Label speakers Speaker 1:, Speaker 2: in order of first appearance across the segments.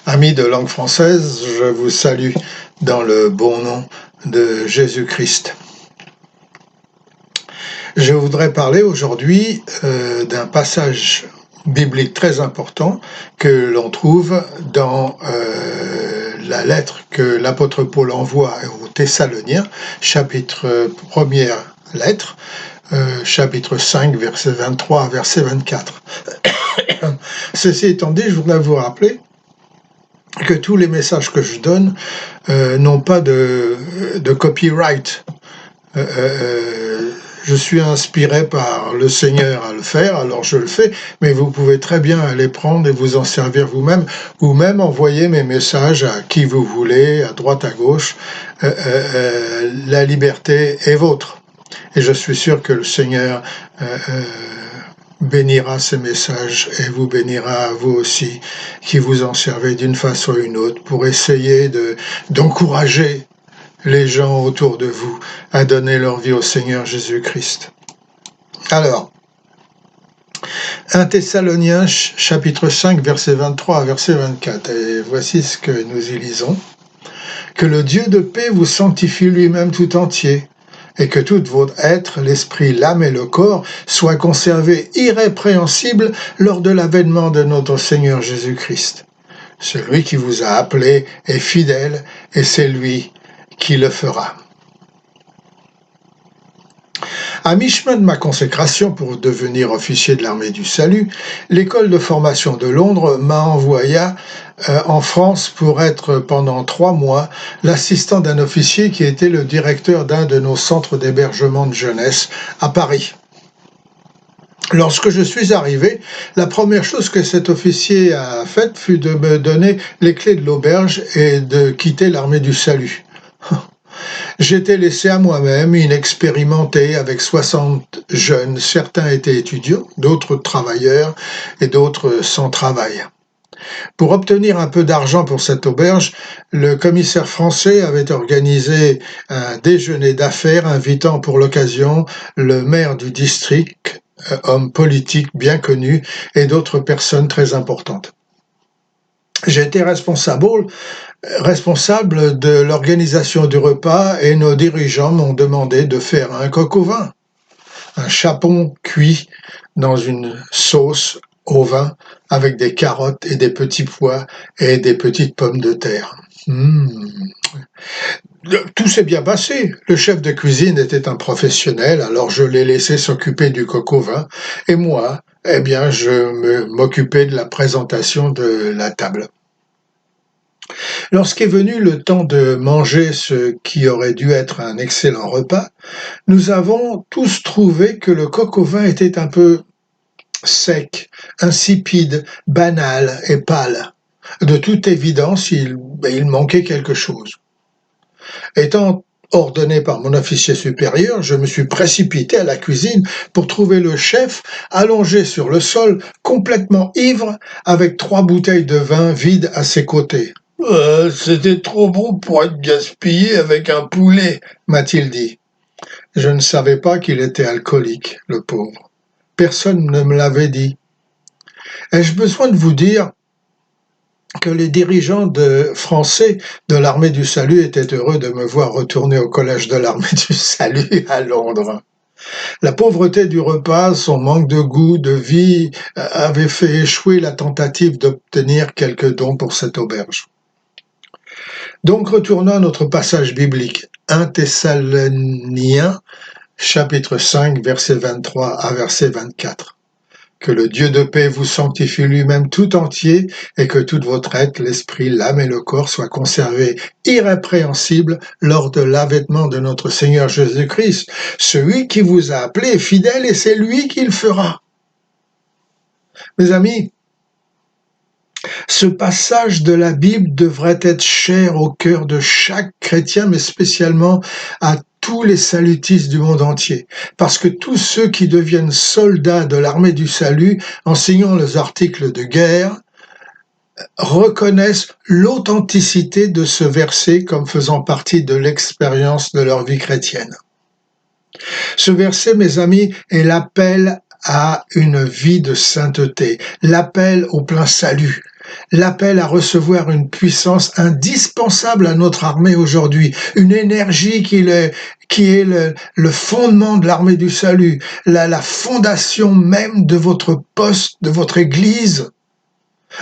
Speaker 1: Amis de langue française, je vous salue dans le bon nom de Jésus-Christ. Je voudrais parler aujourd'hui d'un passage biblique très important que l'on trouve dans la lettre que l'apôtre Paul envoie aux Thessaloniens, chapitre première lettre, chapitre 5, verset 23 à verset 24. Ceci étant dit, je voudrais vous rappeler que tous les messages que je donne n'ont pas de copyright. Je suis inspiré par le Seigneur à le faire, alors je le fais, mais vous pouvez très bien les prendre et vous en servir vous-même, ou même envoyer mes messages à qui vous voulez, à droite, à gauche. La liberté est vôtre. Et je suis sûr que le Seigneur bénira ces messages et vous bénira vous aussi, qui vous en servez d'une façon ou une autre pour essayer d'encourager les gens autour de vous à donner leur vie au Seigneur Jésus-Christ. Alors, 1 Thessaloniens chapitre 5, verset 23 à verset 24, et voici ce que nous y lisons. « Que le Dieu de paix vous sanctifie lui-même tout entier, et que tout votre être, l'esprit, l'âme et le corps, soient conservés irrépréhensibles lors de l'avènement de notre Seigneur Jésus-Christ. Celui qui vous a appelé est fidèle, et c'est lui qui le fera. » À mi-chemin de ma consécration pour devenir officier de l'armée du salut, l'école de formation de Londres m'a envoyé en France pour être pendant 3 mois l'assistant d'un officier qui était le directeur d'un de nos centres d'hébergement de jeunesse à Paris. Lorsque je suis arrivé, la première chose que cet officier a faite fut de me donner les clés de l'auberge et de quitter l'armée du salut. J'étais laissé à moi-même, inexpérimenté, avec 60 jeunes. Certains étaient étudiants, d'autres travailleurs et d'autres sans travail. Pour obtenir un peu d'argent pour cette auberge, le commissaire français avait organisé un déjeuner d'affaires invitant pour l'occasion le maire du district, homme politique bien connu, et d'autres personnes très importantes. J'étais responsable de l'organisation du repas et nos dirigeants m'ont demandé de faire un coq au vin, un chapon cuit dans une sauce au vin avec des carottes et des petits pois et des petites pommes de terre. Tout s'est bien passé. Le chef de cuisine était un professionnel, alors je l'ai laissé s'occuper du coq au vin et moi, je m'occupais de la présentation de la table. Lorsqu'est venu le temps de manger ce qui aurait dû être un excellent repas, nous avons tous trouvé que le coq au vin était un peu sec, insipide, banal et pâle. De toute évidence, il manquait quelque chose. Étant ordonné par mon officier supérieur, je me suis précipité à la cuisine pour trouver le chef allongé sur le sol, complètement ivre, avec 3 bouteilles de vin vides à ses côtés. « C'était trop bon pour être gaspillé avec un poulet », m'a-t-il dit. Je ne savais pas qu'il était alcoolique, le pauvre. Personne ne me l'avait dit. Ai-je besoin de vous dire que les dirigeants français de l'armée du salut étaient heureux de me voir retourner au collège de l'armée du salut à Londres. La pauvreté du repas, son manque de goût, de vie, avait fait échouer la tentative d'obtenir quelques dons pour cette auberge. Donc retournons à notre passage biblique, 1 Thessaloniens, chapitre 5, verset 23 à verset 24. Que le Dieu de paix vous sanctifie lui-même tout entier et que tout votre être, l'esprit, l'âme et le corps soient conservés irrépréhensibles lors de l'avènement de notre Seigneur Jésus-Christ. Celui qui vous a appelé est fidèle et c'est lui qui le fera. Mes amis, ce passage de la Bible devrait être cher au cœur de chaque chrétien, mais spécialement à tous les salutistes du monde entier, parce que tous ceux qui deviennent soldats de l'armée du salut, enseignant les articles de guerre, reconnaissent l'authenticité de ce verset comme faisant partie de l'expérience de leur vie chrétienne. Ce verset, mes amis, est l'appel à une vie de sainteté, l'appel au plein salut. l'appelle à recevoir une puissance indispensable à notre armée aujourd'hui, une énergie qui est le fondement de l'armée du salut, la fondation même de votre poste, de votre église.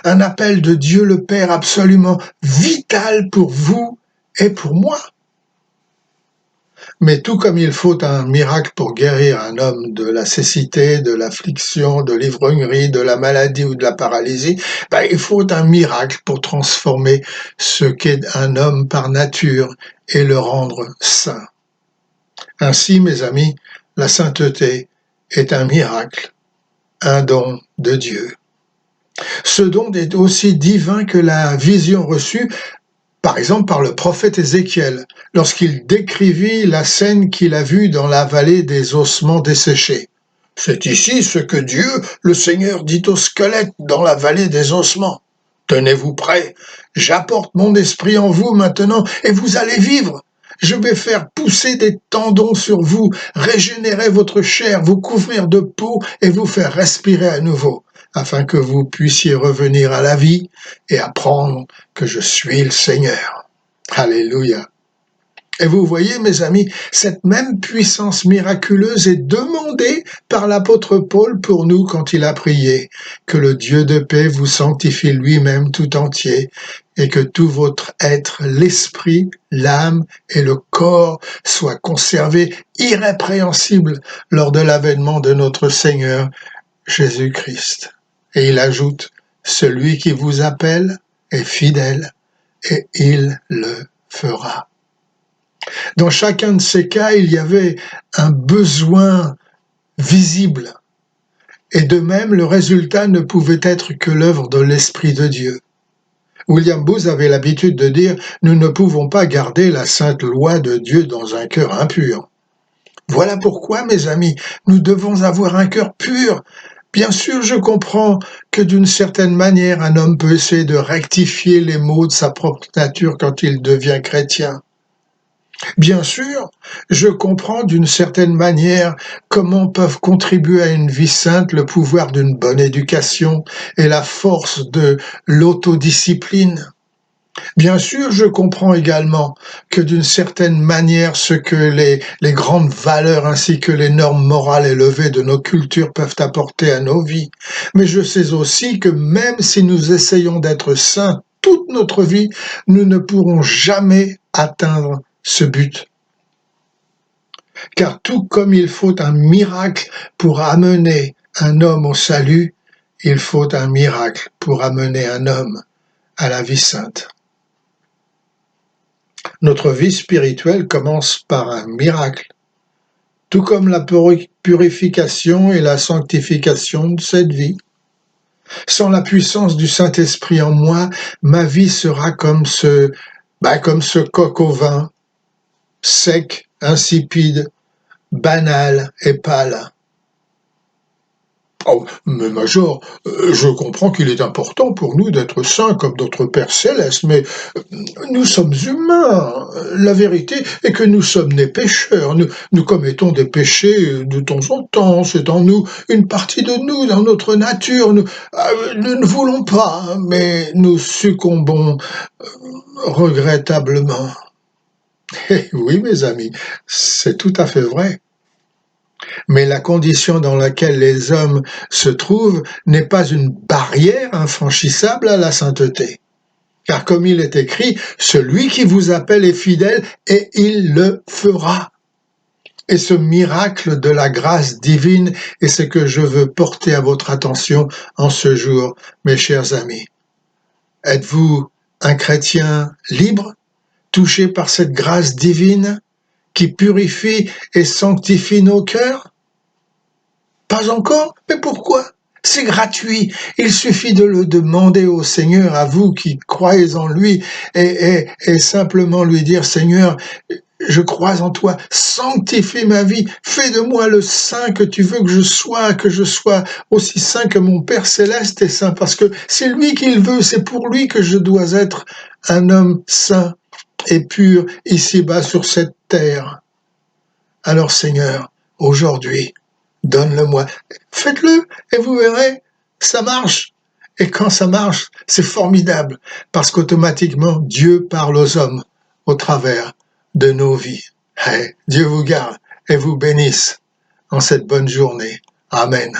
Speaker 1: Un appel de Dieu le Père absolument vital pour vous et pour moi. Mais tout comme il faut un miracle pour guérir un homme de la cécité, de l'affliction, de l'ivrognerie, de la maladie ou de la paralysie, il faut un miracle pour transformer ce qu'est un homme par nature et le rendre saint. Ainsi, mes amis, la sainteté est un miracle, un don de Dieu. Ce don est aussi divin que la vision reçue, par exemple par le prophète Ézéchiel, lorsqu'il décrivit la scène qu'il a vue dans la vallée des ossements desséchés. C'est ici ce que Dieu, le Seigneur, dit aux squelettes dans la vallée des ossements. Tenez-vous prêts, j'apporte mon esprit en vous maintenant et vous allez vivre. Je vais faire pousser des tendons sur vous, régénérer votre chair, vous couvrir de peau et vous faire respirer à nouveau, afin que vous puissiez revenir à la vie et apprendre que je suis le Seigneur. Alléluia. Et vous voyez, mes amis, cette même puissance miraculeuse est demandée par l'apôtre Paul pour nous quand il a prié. Que le Dieu de paix vous sanctifie lui-même tout entier et que tout votre être, l'esprit, l'âme et le corps soient conservés irrépréhensibles lors de l'avènement de notre Seigneur Jésus-Christ. Et il ajoute, celui qui vous appelle est fidèle et il le fera. Dans chacun de ces cas, il y avait un besoin visible. Et de même, le résultat ne pouvait être que l'œuvre de l'Esprit de Dieu. William Booth avait l'habitude de dire « Nous ne pouvons pas garder la sainte loi de Dieu dans un cœur impur ». Voilà pourquoi, mes amis, nous devons avoir un cœur pur. Bien sûr, je comprends que d'une certaine manière, un homme peut essayer de rectifier les maux de sa propre nature quand il devient chrétien. Bien sûr, je comprends d'une certaine manière comment peuvent contribuer à une vie sainte le pouvoir d'une bonne éducation et la force de l'autodiscipline. Bien sûr, je comprends également que d'une certaine manière ce que les grandes valeurs ainsi que les normes morales élevées de nos cultures peuvent apporter à nos vies. Mais je sais aussi que même si nous essayons d'être saints toute notre vie, nous ne pourrons jamais atteindre ce but. Car tout comme il faut un miracle pour amener un homme au salut, il faut un miracle pour amener un homme à la vie sainte. Notre vie spirituelle commence par un miracle, tout comme la purification et la sanctification de cette vie. Sans la puissance du Saint-Esprit en moi, ma vie sera comme ce coq au vin, sec, insipide, banal et pâle. Oh, mais Major, je comprends qu'il est important pour nous d'être saints comme notre Père Céleste, mais nous sommes humains. La vérité est que nous sommes des pécheurs. Nous commettons des péchés de temps en temps. C'est en nous une partie de nous, dans notre nature. Nous ne voulons pas, mais nous succombons regrettablement. Eh oui, mes amis, c'est tout à fait vrai. Mais la condition dans laquelle les hommes se trouvent n'est pas une barrière infranchissable à la sainteté. Car comme il est écrit, celui qui vous appelle est fidèle et il le fera. Et ce miracle de la grâce divine est ce que je veux porter à votre attention en ce jour, mes chers amis. Êtes-vous un chrétien libre, touché par cette grâce divine qui purifie et sanctifie nos cœurs? Pas encore? Mais pourquoi? C'est gratuit. Il suffit de le demander au Seigneur, à vous qui croyez en lui, et simplement lui dire, Seigneur, je crois en toi, sanctifie ma vie, fais de moi le saint que tu veux que je sois aussi saint que mon Père Céleste est saint, parce que c'est lui qui le veut, c'est pour lui que je dois être un homme saint et pur ici-bas sur cette terre. Alors Seigneur, aujourd'hui, donne-le-moi. Faites-le et vous verrez, ça marche. Et quand ça marche, c'est formidable, parce qu'automatiquement, Dieu parle aux hommes au travers de nos vies. Hey, Dieu vous garde et vous bénisse en cette bonne journée. Amen.